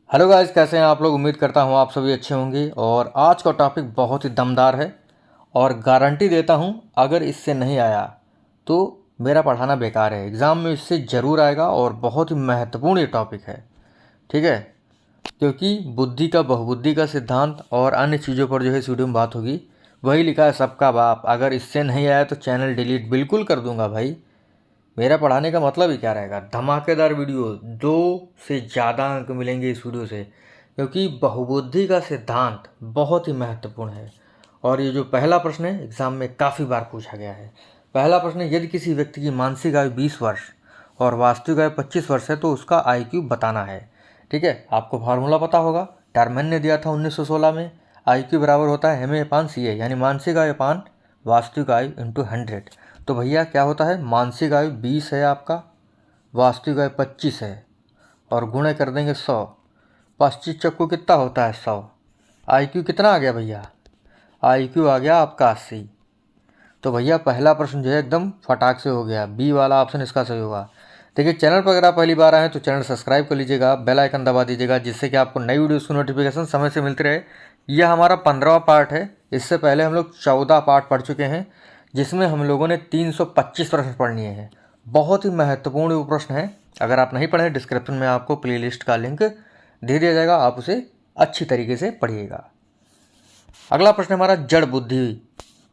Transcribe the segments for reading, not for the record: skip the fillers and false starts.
Hello guys, कैसे हैं आप लोग। उम्मीद करता हूँ आप सभी अच्छे होंगे। और आज का टॉपिक बहुत ही दमदार है और गारंटी देता हूँ अगर इससे नहीं आया तो मेरा पढ़ाना बेकार है। एग्ज़ाम में इससे ज़रूर आएगा और बहुत ही महत्वपूर्ण ये टॉपिक है, ठीक है। क्योंकि बुद्धि का बहुबुद्धि का सिद्धांत और अन्य चीज़ों पर जो है इस वीडियो में बात होगी। वही लिखा है सबका बाप, अगर इससे नहीं आया तो चैनल डिलीट बिल्कुल कर दूंगा भाई। मेरा पढ़ाने का मतलब ही क्या रहेगा, धमाकेदार वीडियो, 2 से ज़्यादा अंक मिलेंगे इस वीडियो से, क्योंकि बहुबुद्धि का सिद्धांत बहुत ही महत्वपूर्ण है। और ये जो पहला प्रश्न है एग्ज़ाम में काफ़ी बार पूछा गया है। पहला प्रश्न है, यदि किसी व्यक्ति की मानसिक आयु 20 वर्ष और वास्तविक आयु 25 वर्ष है तो उसका IQ बताना है, ठीक है। आपको फार्मूला पता होगा, टर्मन ने दिया था 1916 में। IQ बराबर होता है MA/CA, यानी मानसिक आयु अपान वास्तविक आयु इंटू 100। तो भैया क्या होता है, मानसिक आयु 20 है आपका, वास्तविक आयु 25 है, और गुणे कर देंगे 100। 25 चक्कू कितना होता है 100। IQ कितना आ गया भैया, IQ आ गया आपका 80। तो भैया पहला प्रश्न जो है एकदम फटाक से हो गया, बी वाला ऑप्शन इसका सही होगा। देखिए, चैनल पर अगर आप पहली बार आए हैं तो चैनल सब्सक्राइब कर लीजिएगा, बेल आइकन दबा दीजिएगा, जिससे कि आपको नई वीडियोस की नोटिफिकेशन समय से मिलती रहे। यह हमारा 15वां पार्ट है। इससे पहले हम लोग 14 पार्ट पढ़ चुके हैं, जिसमें हम लोगों ने 325 प्रश्न पढ़ लिए हैं। बहुत ही महत्वपूर्ण वो प्रश्न है। अगर आप नहीं पढ़े, डिस्क्रिप्शन में आपको प्लेलिस्ट का लिंक दे दिया जाएगा, आप उसे अच्छी तरीके से पढ़िएगा। अगला प्रश्न हमारा, जड़ बुद्धि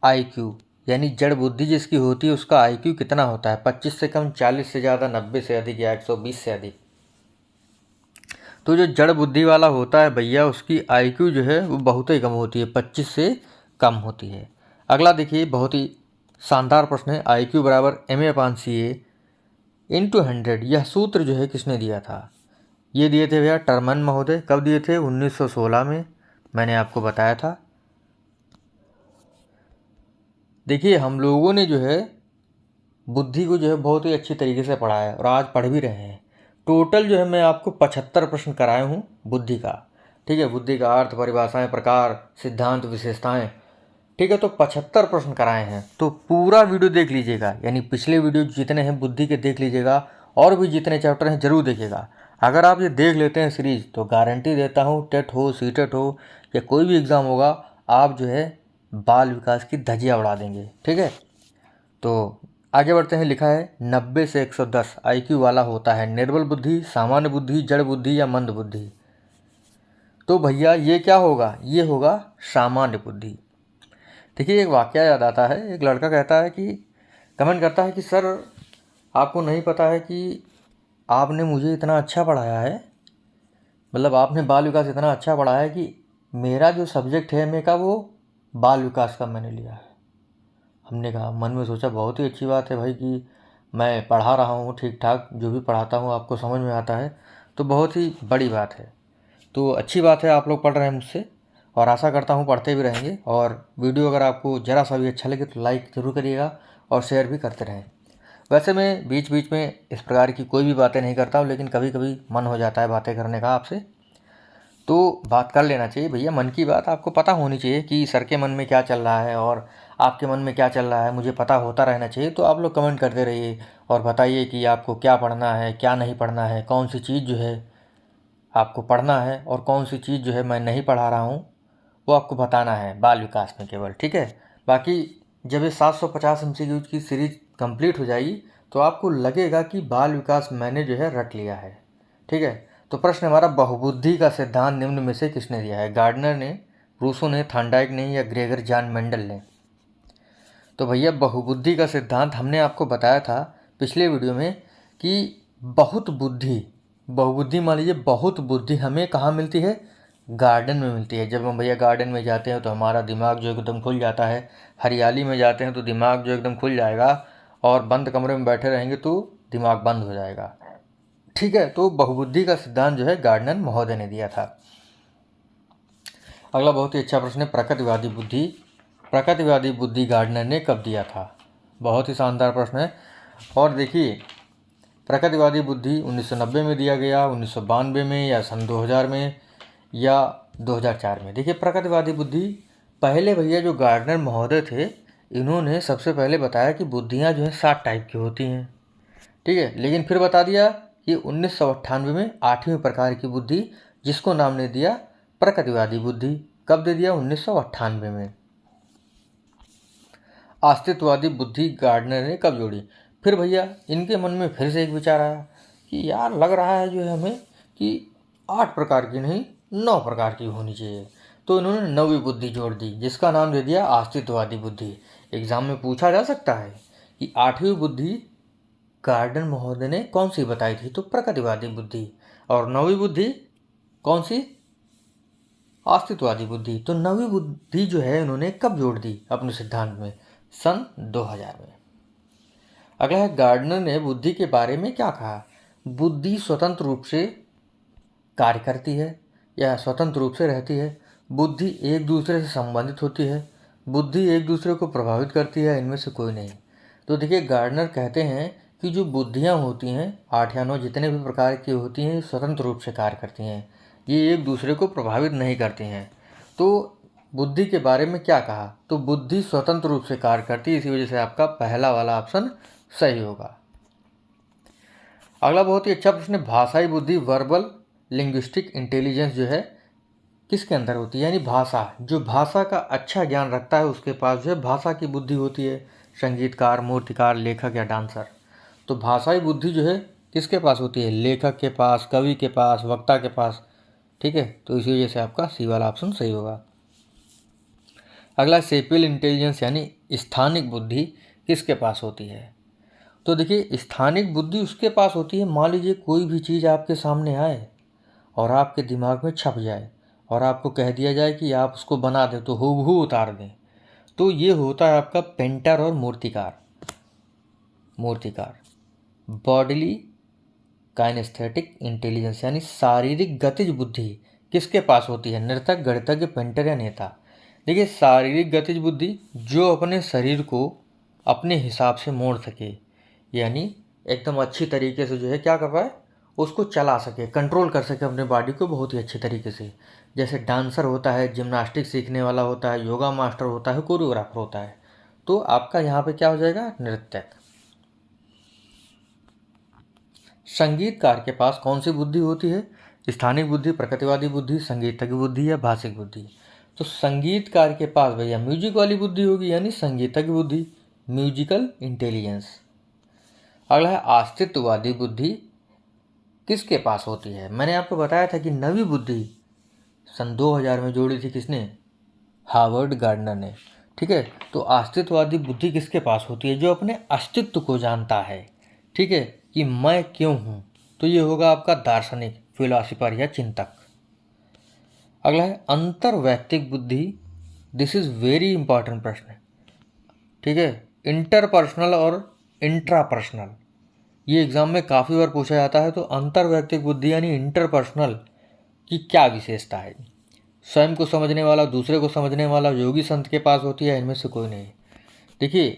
IQ, यानी जड़ बुद्धि जिसकी होती है उसका IQ कितना होता है, 25 से कम, 40 से ज़्यादा, 90 से अधिक या 120 से अधिक। तो जो जड़ बुद्धि वाला होता है भैया, उसकी IQ जो है वो बहुत ही कम होती है, 25 से कम होती है। अगला देखिए, बहुत ही शानदार प्रश्न है, IQ बराबर MA/CA इंटू 100। यह सूत्र जो है किसने दिया था, ये दिए थे भैया टर्मन महोदय। कब दिए थे, 1916 में, मैंने आपको बताया था। देखिए, हम लोगों ने जो है बुद्धि को जो है बहुत ही अच्छी तरीके से पढ़ा है और आज पढ़ भी रहे हैं। टोटल जो है मैं आपको 75 प्रश्न कराया हूँ बुद्धि का, ठीक है। बुद्धि का अर्थ, परिभाषाएं, प्रकार, सिद्धांत, विशेषताएं, ठीक है। तो 75 प्रश्न कराए हैं। तो पूरा वीडियो देख लीजिएगा, यानी पिछले वीडियो जितने हैं बुद्धि के देख लीजिएगा, और भी जितने चैप्टर हैं जरूर देखिएगा। अगर आप ये देख लेते हैं सीरीज, तो गारंटी देता हूँ टेट हो, सीटेट हो या कोई भी एग्ज़ाम होगा, आप जो है बाल विकास की धज्जियाँ उड़ा देंगे, ठीक है। तो आगे बढ़ते हैं। लिखा है 90 से 110 IQ वाला होता है निर्बल बुद्धि, सामान्य बुद्धि, जड़ बुद्धि या मंद बुद्धि। तो भैया ये क्या होगा, ये होगा सामान्य बुद्धि। देखिए, एक वाकया याद आता है। एक लड़का कहता है कि, कमेंट करता है कि सर आपको नहीं पता है कि आपने मुझे इतना अच्छा पढ़ाया है, मतलब आपने बाल विकास इतना अच्छा पढ़ाया है कि मेरा जो सब्जेक्ट है MA का, वो बाल विकास का मैंने लिया है। हमने कहा, मन में सोचा बहुत ही अच्छी बात है भाई कि मैं पढ़ा रहा हूँ ठीक ठाक, जो भी पढ़ाता हूँ आपको समझ में आता है, तो बहुत ही बड़ी बात है। तो अच्छी बात है आप लोग पढ़ रहे हैं मुझसे, और आशा करता हूँ पढ़ते भी रहेंगे। और वीडियो अगर आपको ज़रा सा भी अच्छा लगे तो लाइक ज़रूर करिएगा और शेयर भी करते रहें। वैसे मैं बीच बीच में इस प्रकार की कोई भी बातें नहीं करता हूँ, लेकिन कभी कभी मन हो जाता है बातें करने का आपसे, तो बात कर लेना चाहिए भैया। मन की बात आपको पता होनी चाहिए कि सर के मन में क्या चल रहा है और आपके मन में क्या चल रहा है, मुझे पता होता रहना चाहिए। तो आप लोग कमेंट करते रहिए और बताइए कि आपको क्या पढ़ना है, क्या नहीं पढ़ना है, कौन सी चीज़ जो है आपको पढ़ना है और कौन सी चीज़ जो है मैं नहीं पढ़ा रहा हूँ, वो आपको बताना है बाल विकास में केवल, ठीक है। बाकी जब ये 750 MCQ की सीरीज कंप्लीट हो जाएगी तो आपको लगेगा कि बाल विकास मैंने जो है रट लिया है, ठीक है। तो प्रश्न हमारा, बहुबुद्धि का सिद्धांत निम्न में से किसने दिया है, गार्डनर ने, रूसो ने, थांडाइक ने या ग्रेगर जॉन मेंडल ने। तो भैया बहुबुद्धि का सिद्धांत हमने आपको बताया था पिछले वीडियो में कि बहुत बुद्धि, बहुबुद्धि मान लीजिए, बहुत बुद्धि हमें कहाँ मिलती है, गार्डन में मिलती है। जब हम भैया गार्डन में जाते हैं तो हमारा दिमाग जो एकदम खुल जाता है, हरियाली में जाते हैं तो दिमाग जो एकदम खुल जाएगा, और बंद कमरे में बैठे रहेंगे तो दिमाग बंद हो जाएगा, ठीक है। तो बहुबुद्धि का सिद्धांत जो है गार्डनर महोदय ने दिया था। अगला बहुत ही अच्छा प्रश्न है, प्रकृतिवादी बुद्धि, प्रकृतिवादी बुद्धि गार्डनर ने कब दिया था। बहुत ही शानदार प्रश्न है। और देखिए, प्रकृतिवादी बुद्धि 1990 में दिया गया, 1992 में, या सन 2000 में, या 2004 में। देखिए, प्रकृतिवादी बुद्धि पहले भैया जो गार्डनर महोदय थे, इन्होंने सबसे पहले बताया कि बुद्धियाँ जो हैं 7 टाइप की होती हैं, ठीक है। लेकिन फिर बता दिया कि 1998 में 8वें प्रकार की बुद्धि जिसको नाम ने दिया प्रकृतिवादी बुद्धि। कब दे दिया? 1998 में। अस्तित्ववादी बुद्धि गार्डनर ने कब जोड़ी? फिर भैया इनके मन में फिर से एक विचार आया कि यार लग रहा है जो है हमें कि 8 प्रकार की नहीं 9 प्रकार की होनी चाहिए। तो इन्होंने 9वीं बुद्धि जोड़ दी, जिसका नाम दे दिया अस्तित्ववादी बुद्धि। एग्जाम में पूछा जा सकता है कि 8वीं बुद्धि गार्डनर महोदय ने कौन सी बताई थी? तो प्रकृतिवादी बुद्धि। और 9वीं बुद्धि कौन सी? अस्तित्ववादी बुद्धि। तो 9वीं बुद्धि जो है इन्होंने कब जोड़ दी अपने सिद्धांत में? सन 2000 में। अगला है, गार्डनर ने बुद्धि के बारे में क्या कहा? बुद्धि स्वतंत्र रूप से कार्य करती है या स्वतंत्र रूप से रहती है। बुद्धि एक दूसरे से संबंधित होती है। बुद्धि एक दूसरे को प्रभावित करती है, इनमें से कोई नहीं। तो देखिए गार्डनर कहते हैं कि जो बुद्धियाँ होती हैं 8 या 9 जितने भी प्रकार की होती हैं स्वतंत्र रूप से कार्य करती हैं, ये एक दूसरे को प्रभावित नहीं करती हैं। तो बुद्धि के बारे में क्या कहा? तो बुद्धि स्वतंत्र रूप से कार्य करती है, इसी वजह से आपका पहला वाला ऑप्शन सही होगा। अगला बहुत ही अच्छा प्रश्न है, भाषाई बुद्धि वर्बल लिंग्विस्टिक इंटेलिजेंस जो है किसके अंदर होती है? यानी भाषा, जो भाषा का अच्छा ज्ञान रखता है उसके पास जो है भाषा की बुद्धि होती है। संगीतकार, मूर्तिकार, लेखक या डांसर। तो भाषाई बुद्धि जो है किसके पास होती है? लेखक के पास, कवि के पास, वक्ता के पास। ठीक है, तो इसी वजह से आपका सी वाला ऑप्शन सही होगा। अगला सेपियल इंटेलिजेंस यानी स्थानिक बुद्धि किसके पास होती है? तो देखिए स्थानिक बुद्धि उसके पास होती है, मान लीजिए कोई भी चीज़ आपके सामने आए और आपके दिमाग में छप जाए और आपको कह दिया जाए कि आप उसको बना दें तो हूबहू उतार दें। तो ये होता है आपका पेंटर और मूर्तिकार। बॉडीली काइनेस्थेटिक इंटेलिजेंस यानी शारीरिक गतिज बुद्धि किसके पास होती है? नर्तक, गणितज्ञ, पेंटर या नेता। देखिए शारीरिक गतिज बुद्धि जो अपने शरीर को अपने हिसाब से मोड़ सके, यानी एकदम अच्छी तरीके से जो है क्या कर पाए, उसको चला सके, कंट्रोल कर सके अपने बॉडी को बहुत ही अच्छे तरीके से। जैसे डांसर होता है, जिम्नास्टिक सीखने वाला होता है, योगा मास्टर होता है, कोरियोग्राफर होता है। तो आपका यहाँ पे क्या हो जाएगा? नृत्यक। संगीतकार के पास कौन सी बुद्धि होती है? स्थानिक बुद्धि, प्रकृतिवादी बुद्धि, संगीतज्ञ बुद्धि या भाषिक बुद्धि। तो संगीतकार के पास भैया म्यूजिक वाली बुद्धि होगी, यानी संगीतज्ञ बुद्धि, म्यूजिकल इंटेलिजेंस। अगला है अस्तित्ववादी बुद्धि किसके पास होती है? मैंने आपको बताया था कि 9वीं बुद्धि सन 2000 में जोड़ी थी किसने? हार्वर्ड गार्डनर ने। ठीक है, तो अस्तित्ववादी बुद्धि किसके पास होती है? जो अपने अस्तित्व को जानता है, ठीक है, कि मैं क्यों हूँ। तो ये होगा आपका दार्शनिक, फिलोसफर या चिंतक। अगला है अंतर्वैयक्तिक बुद्धि। दिस इज वेरी इंपॉर्टेंट प्रश्न है। ठीक है, इंटरपर्सनल और इंट्रापर्सनल ये एग्जाम में काफ़ी बार पूछा जाता है। तो अंतर्वैयक्तिक बुद्धि यानी इंटरपर्सनल की क्या विशेषता है? स्वयं को समझने वाला, दूसरे को समझने वाला, योगी संत के पास होती है, इनमें से कोई नहीं। देखिए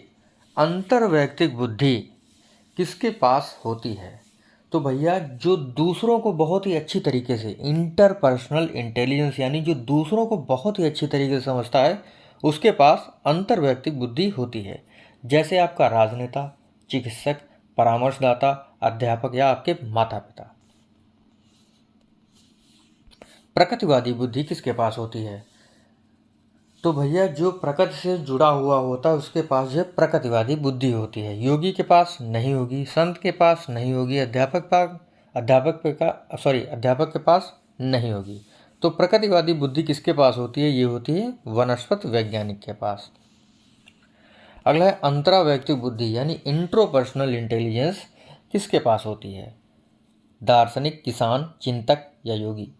अंतर्वैयक्तिक बुद्धि किसके पास होती है? तो भैया जो दूसरों को बहुत ही अच्छी तरीके से, इंटरपर्सनल इंटेलिजेंस यानी जो दूसरों को बहुत ही अच्छी तरीके से समझता है, उसके पास अंतर्वैयक्तिक बुद्धि होती है। जैसे आपका राजनेता, चिकित्सक, परामर्शदाता, अध्यापक या आपके माता पिता। प्रकृतिवादी बुद्धि किसके पास होती है? तो भैया जो प्रकृति से जुड़ा हुआ होता है उसके पास जो प्रकृतिवादी बुद्धि होती है। योगी के पास नहीं होगी, संत के पास नहीं होगी, अध्यापक के पास नहीं होगी। तो प्रकृतिवादी बुद्धि किसके पास होती है? ये होती है वनस्पति वैज्ञानिक के पास। अगला है अंतरावैयक्तिक बुद्धि यानी इंट्रोपर्सनल इंटेलिजेंस किसके पास होती है? दार्शनिक, किसान, चिंतक या योगी।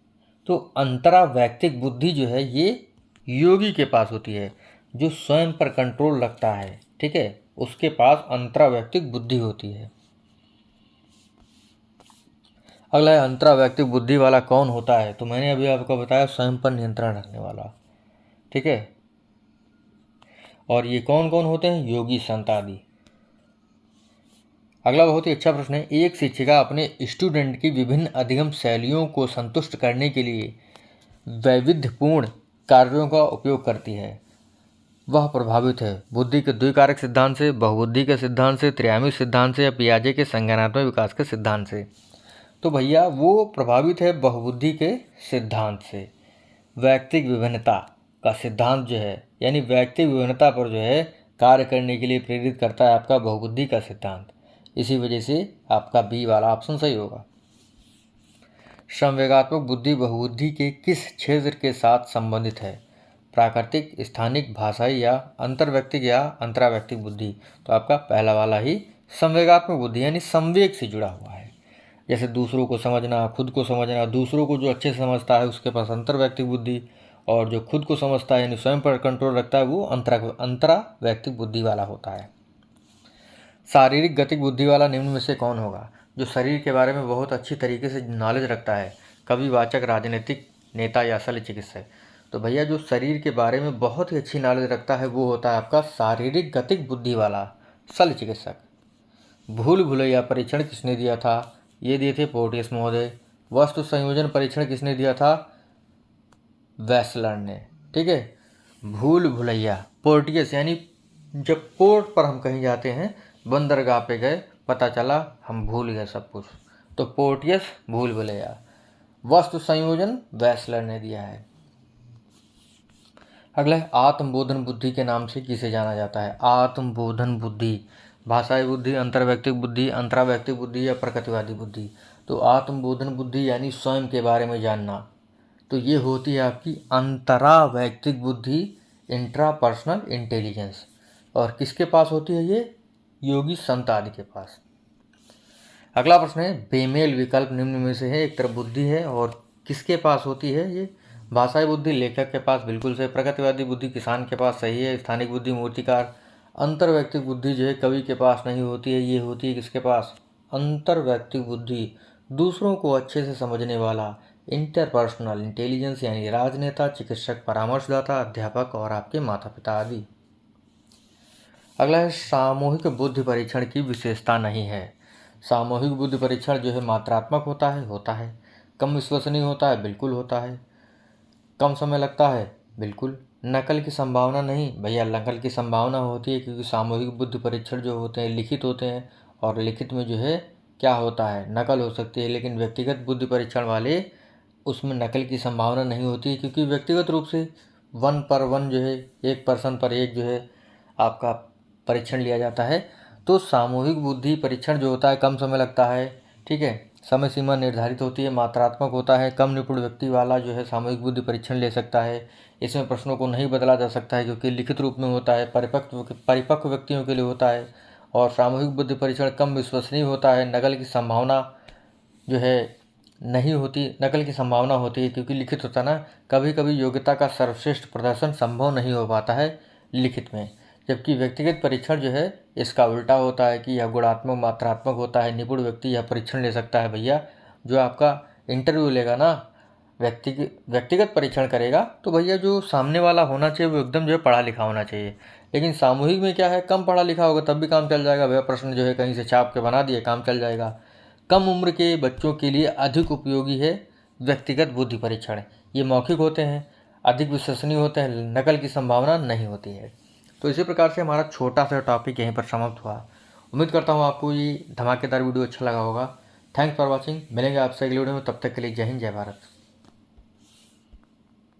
तो अंतरावैयक्तिक बुद्धि जो है ये योगी के पास होती है, जो स्वयं पर कंट्रोल रखता है। ठीक है, उसके पास अंतरावैयक्तिक बुद्धि होती है। अगला है अंतरावैयक्तिक बुद्धि वाला कौन होता है? तो मैंने अभी आपको बताया स्वयं पर नियंत्रण रखने वाला। ठीक है, और ये कौन कौन होते हैं? योगी, संत आदि। अगला बहुत ही अच्छा प्रश्न है, एक शिक्षिका अपने स्टूडेंट की विभिन्न अधिगम शैलियों को संतुष्ट करने के लिए वैविध्यपूर्ण कार्यों का उपयोग करती है। वह प्रभावित है बुद्धि के द्विकारक सिद्धांत से, बहुबुद्धि के सिद्धांत से, त्रिआयामी सिद्धांत से या पियाजे के संज्ञानात्मक विकास के सिद्धांत से। तो भैया वो प्रभावित है बहुबुद्धि के सिद्धांत से। व्यक्तिक विभिन्नता का सिद्धांत जो है, यानी व्यक्तिक विभिन्नता पर जो है कार्य करने के लिए प्रेरित करता है आपका बहुबुद्धि का सिद्धांत। इसी वजह से आपका बी वाला ऑप्शन सही होगा। संवेगात्मक बुद्धि बहुबुद्धि के किस क्षेत्र के साथ संबंधित है? प्राकृतिक, स्थानिक, भाषाई या अंतर्व्यक्तिक या अंतराव्यक्तिक बुद्धि। तो आपका पहला वाला ही संवेगात्मक बुद्धि यानी संवेग से जुड़ा हुआ है। जैसे दूसरों को समझना, खुद को समझना, दूसरों को जो अच्छे से समझता है उसके पास अंतर्व्यक्तिक बुद्धि, और जो खुद को समझता है यानी स्वयं पर कंट्रोल रखता है वो अंतराव्यक्तिक बुद्धि वाला होता है। शारीरिक गतिक बुद्धि वाला निम्न में से कौन होगा? जो शरीर के बारे में बहुत अच्छी तरीके से नॉलेज रखता है, कवि, वाचक, राजनीतिक नेता या शल्य चिकित्सक। तो भैया जो शरीर के बारे में बहुत ही अच्छी नॉलेज रखता है वो होता है आपका शारीरिक गतिक बुद्धि वाला शल्य चिकित्सक। भूल भुलैया परीक्षण किसने दिया था? ये दिए थे पोर्टियस महोदय। वस्तु संयोजन परीक्षण किसने दिया था? वेसलर ने। ठीक है। भूल भुलैया पोर्टियस, यानी जब पोर्ट पर हम कहीं जाते हैं, बंदरगाह पे गए, पता चला हम भूल गए सब कुछ, तो पोर्टियस भूल भुलैया। वस्तु संयोजन वेसलर ने दिया है। अगला है आत्मबोधन बुद्धि के नाम से किसे जाना जाता है? आत्मबोधन बुद्धि, भाषाई बुद्धि, अंतर्व्यक्तिक बुद्धि, अंतराव्यक्तिक बुद्धि या प्रकृतिवादी बुद्धि। तो आत्मबोधन बुद्धि यानी स्वयं के बारे में जानना, तो ये होती है आपकी अंतराव्यक्तिक बुद्धि, इंट्रापर्सनल इंटेलिजेंस। और किसके पास होती है ये? योगी संत आदि के पास। अगला प्रश्न है बेमेल विकल्प निम्न में से है, एक तरफ बुद्धि है और किसके पास होती है ये? भाषाई बुद्धि लेखक के पास, बिल्कुल सही। प्रकृतिवादी बुद्धि किसान के पास, सही है। स्थानिक बुद्धि मूर्तिकार। अंतर्व्यक्तिक बुद्धि जो है कवि के पास नहीं होती है, ये होती है किसके पास? अंतर्व्यक्तिक बुद्धि, दूसरों को अच्छे से समझने वाला। इंटरपर्सनल इंटेलिजेंस यानी राजनेता, चिकित्सक, परामर्शदाता, अध्यापक और आपके माता पिता आदि। अगला है सामूहिक बुद्धि परीक्षण की विशेषता नहीं है। सामूहिक बुद्धि परीक्षण जो है मात्रात्मक होता है। कम विश्वसनीय होता है, बिल्कुल होता है। कम समय लगता है, बिल्कुल। नकल की संभावना नहीं, भैया नकल की संभावना होती है, क्योंकि सामूहिक बुद्धि परीक्षण जो होते हैं लिखित होते हैं, और लिखित में जो है क्या होता है, नकल हो सकती है। लेकिन व्यक्तिगत बुद्धि परीक्षण वाले उसमें नकल की संभावना नहीं होती है, क्योंकि व्यक्तिगत रूप से 1 पर 1 जो है, 1 पर्सन पर 1 जो है आपका परीक्षण लिया जाता है। तो सामूहिक बुद्धि परीक्षण जो होता है कम समय लगता है। ठीक है। समय सीमा निर्धारित होती है, मात्रात्मक होता है। कम निपुण व्यक्ति वाला जो है सामूहिक बुद्धि परीक्षण ले सकता है। इसमें प्रश्नों को नहीं बदला जा सकता है क्योंकि लिखित रूप में होता है। परिपक्व व्यक्तियों के लिए होता है। और सामूहिक बुद्धि परीक्षण कम विश्वसनीय होता है। नकल की संभावना जो है नहीं होती, नकल की संभावना होती है क्योंकि लिखित होता है ना। कभी कभी योग्यता का सर्वश्रेष्ठ प्रदर्शन संभव नहीं हो पाता है लिखित में। जबकि व्यक्तिगत परीक्षण जो है इसका उल्टा होता है कि यह गुणात्मक मात्रात्मक होता है। निपुण व्यक्ति यह परीक्षण ले सकता है। भैया जो आपका इंटरव्यू लेगा ना, व्यक्तिगत परीक्षण करेगा, तो भैया जो सामने वाला होना चाहिए वो एकदम जो है पढ़ा लिखा होना चाहिए। लेकिन सामूहिक में क्या है, कम पढ़ा लिखा होगा तब भी काम चल जाएगा। भैया प्रश्न जो है कहीं से छाप के बना दिए, काम चल जाएगा। कम उम्र के बच्चों के लिए अधिक उपयोगी है व्यक्तिगत बुद्धि परीक्षण। ये मौखिक होते हैं, अधिक विश्वसनीय होते हैं, नकल की संभावना नहीं होती है। तो इसी प्रकार से हमारा छोटा सा टॉपिक यहीं पर समाप्त हुआ। उम्मीद करता हूँ आपको ये धमाकेदार वीडियो अच्छा लगा होगा। Thanks for watching. मिलेंगे आपसे अगले वीडियो में, तब तक के लिए जय हिंद, जय भारत।